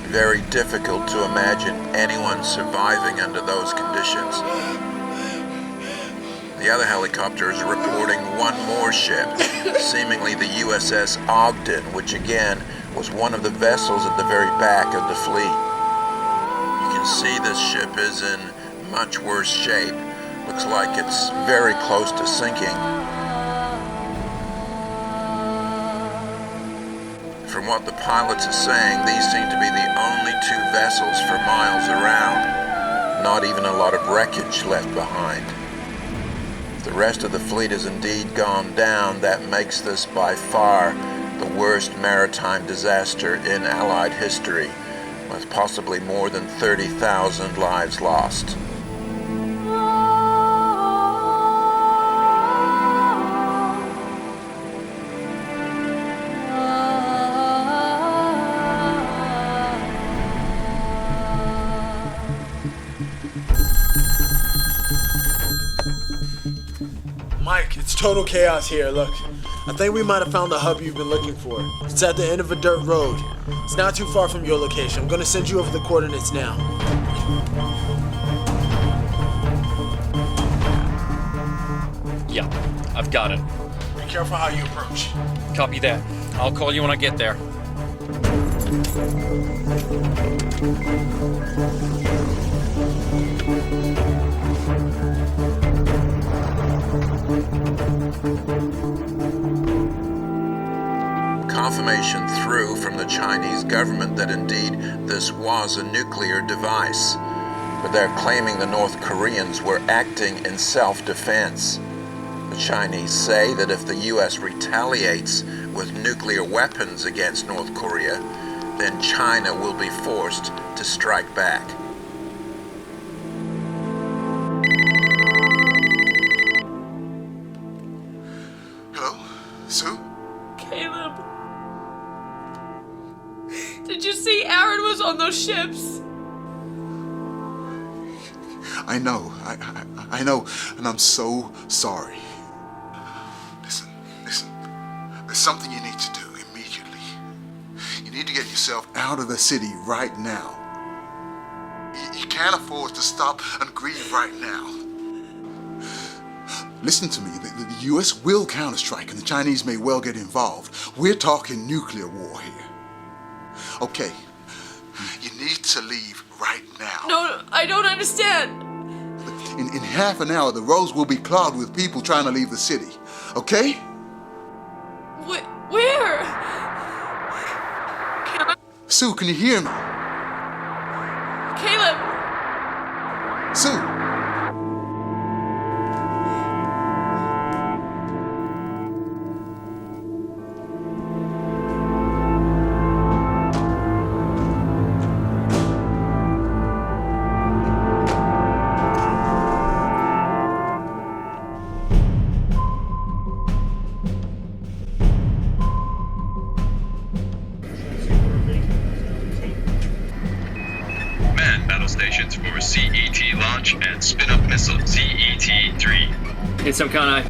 Very difficult to imagine anyone surviving under those conditions. The other helicopters are reporting one more ship, seemingly the USS Ogden, which again was one of the vessels at the very back of the fleet. You can see this ship is in much worse shape. Looks like it's very close to sinking. From what the pilots are saying, these seem to be the only 2 vessels for miles around. Not even a lot of wreckage left behind. If the rest of the fleet has indeed gone down, that makes this by far the worst maritime disaster in Allied history, with possibly more than 30,000 lives lost. Mike, it's total chaos here. Look, I think we might have found the hub you've been looking for. It's at the end of a dirt road. It's not too far from your location. I'm gonna send you over the coordinates now. Yeah, I've got it. Be careful how you approach. Copy that. I'll call you when I get there. Confirmation through from the Chinese government that indeed this was a nuclear device, but they're claiming the North Koreans were acting in self-defense. The Chinese say that if the U.S. retaliates with nuclear weapons against North Korea, then China will be forced to strike back. Hello? Sue? Caleb. Did you see Aaron was on those ships? I know. I know, and I'm so sorry. Listen. There's something you need to do immediately. You need to get yourself out of the city right now. You can't can't afford to stop and grieve right now. Listen to me, the U.S. will counterstrike and the Chinese may well get involved. We're talking nuclear war here. Okay, you need to leave right now. No, I don't understand. In half an hour, the roads will be clogged with people trying to leave the city. Okay? Where? Sue, can you hear me? Caleb! Sue! Stations for CET launch and spin-up missile CET-3. Hit some count eye.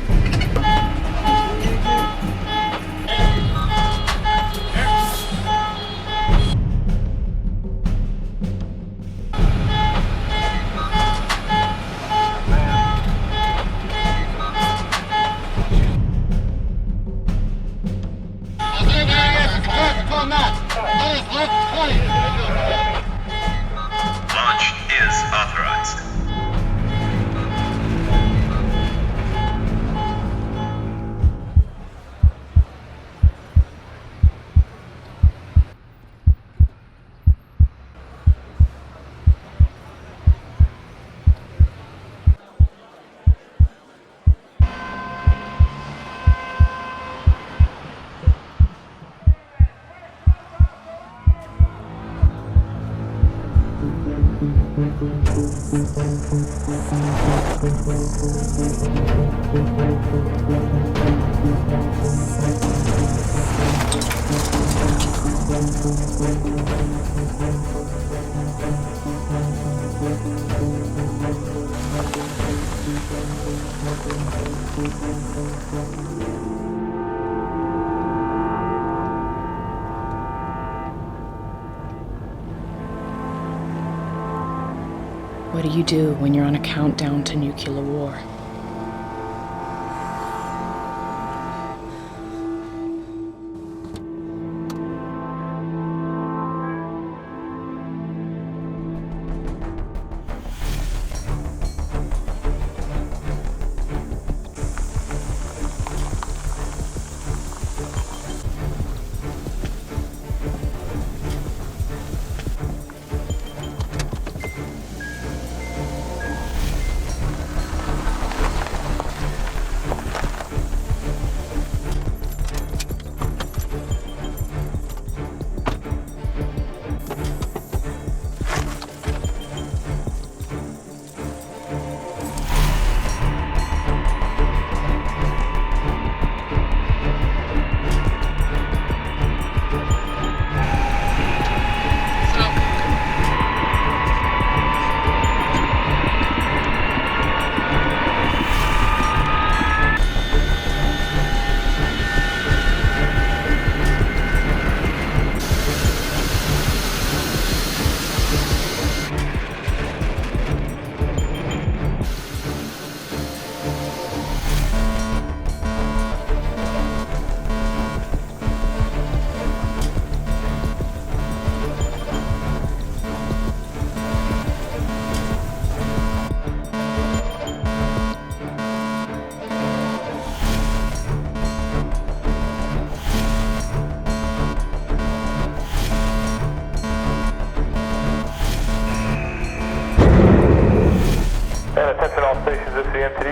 Launch is authorized. What do you do when you're on a countdown to nuclear war?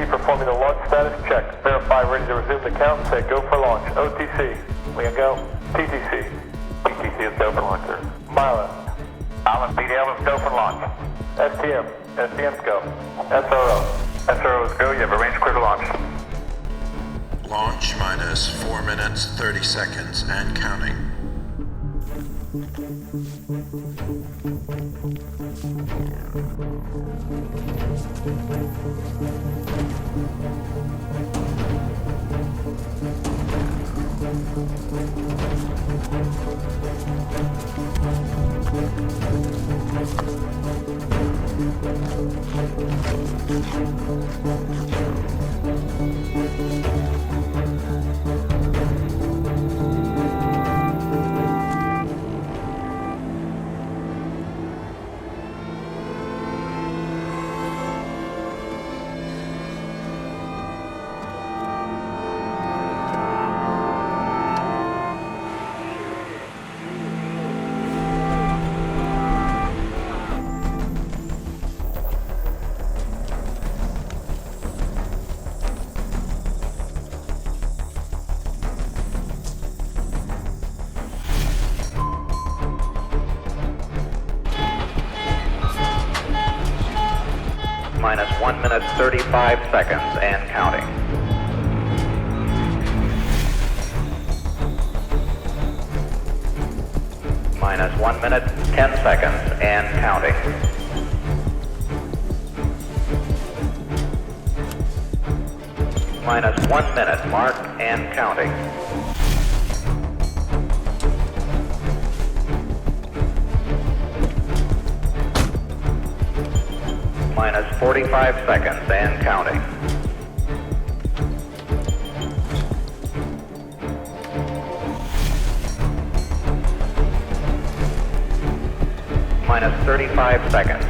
Performing the launch status check. Verify ready to resume the count. Say go for launch. OTC. We can go. TTC. TTC is go for launch, sir. Milo. Allen BDL is go for launch. STM. STM's go. SRO. SRO is go. You have a range clear to launch. Launch minus 4 minutes, 30 seconds, and counting. Minus 1 minute 35 seconds and counting. Minus 1 minute 10 seconds and counting. Minus 1 minute mark and counting. Minus 45 seconds and counting. Minus 35 seconds.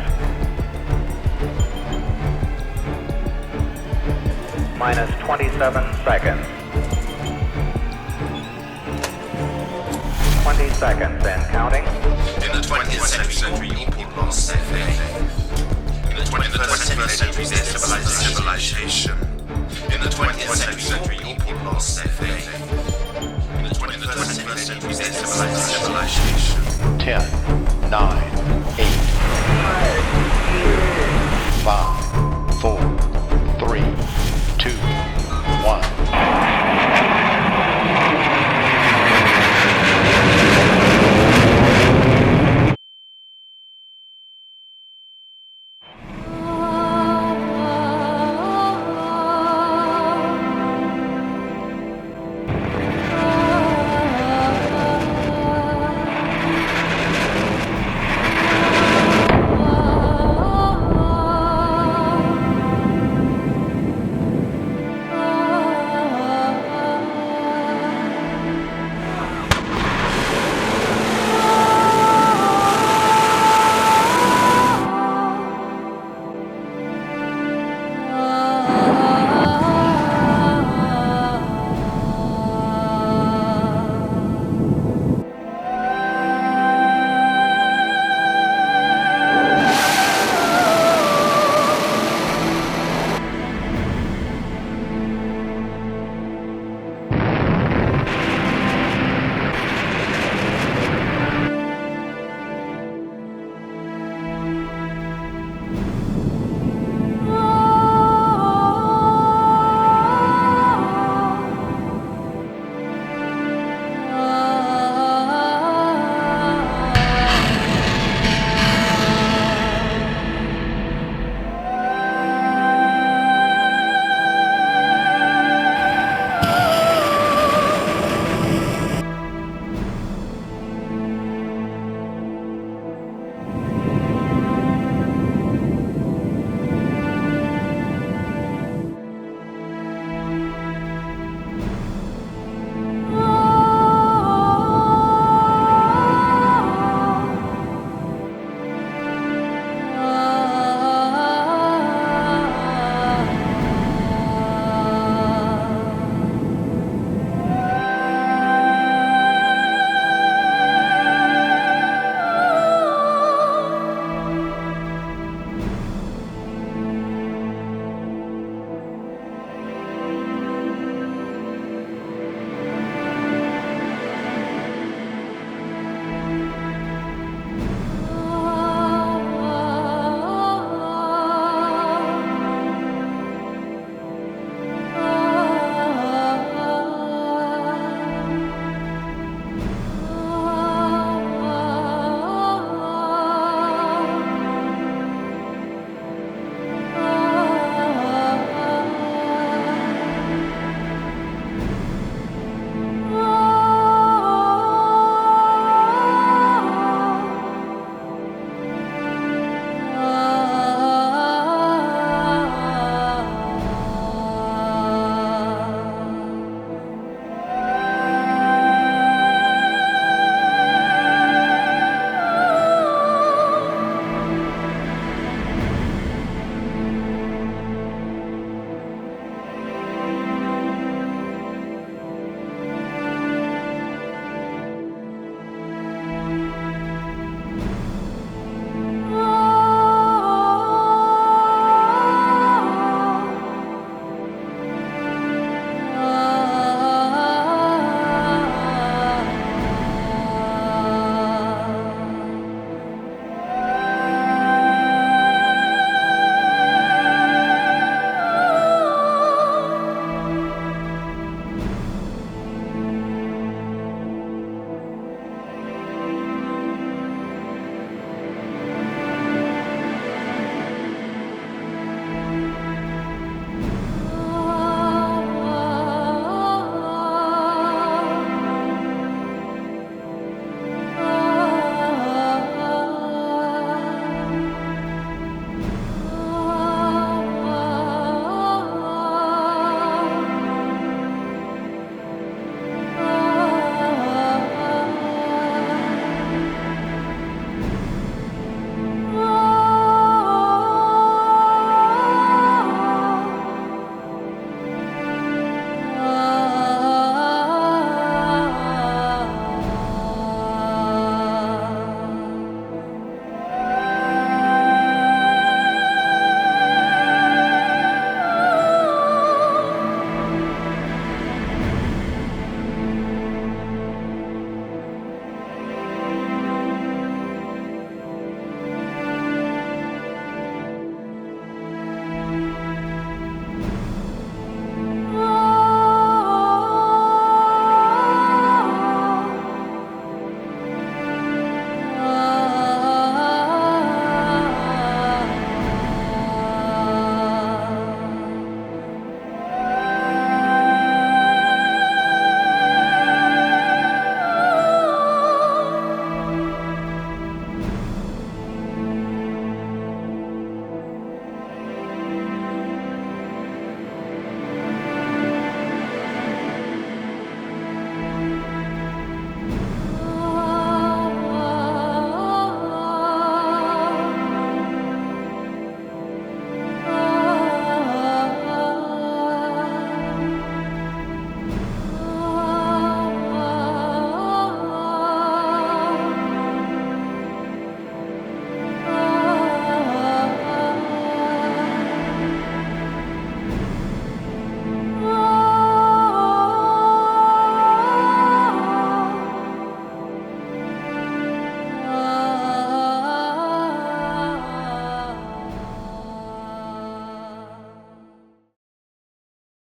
Minus 27 seconds. 20 seconds and counting. In the 20th century, people lost their faith. In the 21st century, there's civilization. In the 20th century, people lost their faith. In the 21st century, there's civilization. 10, 9,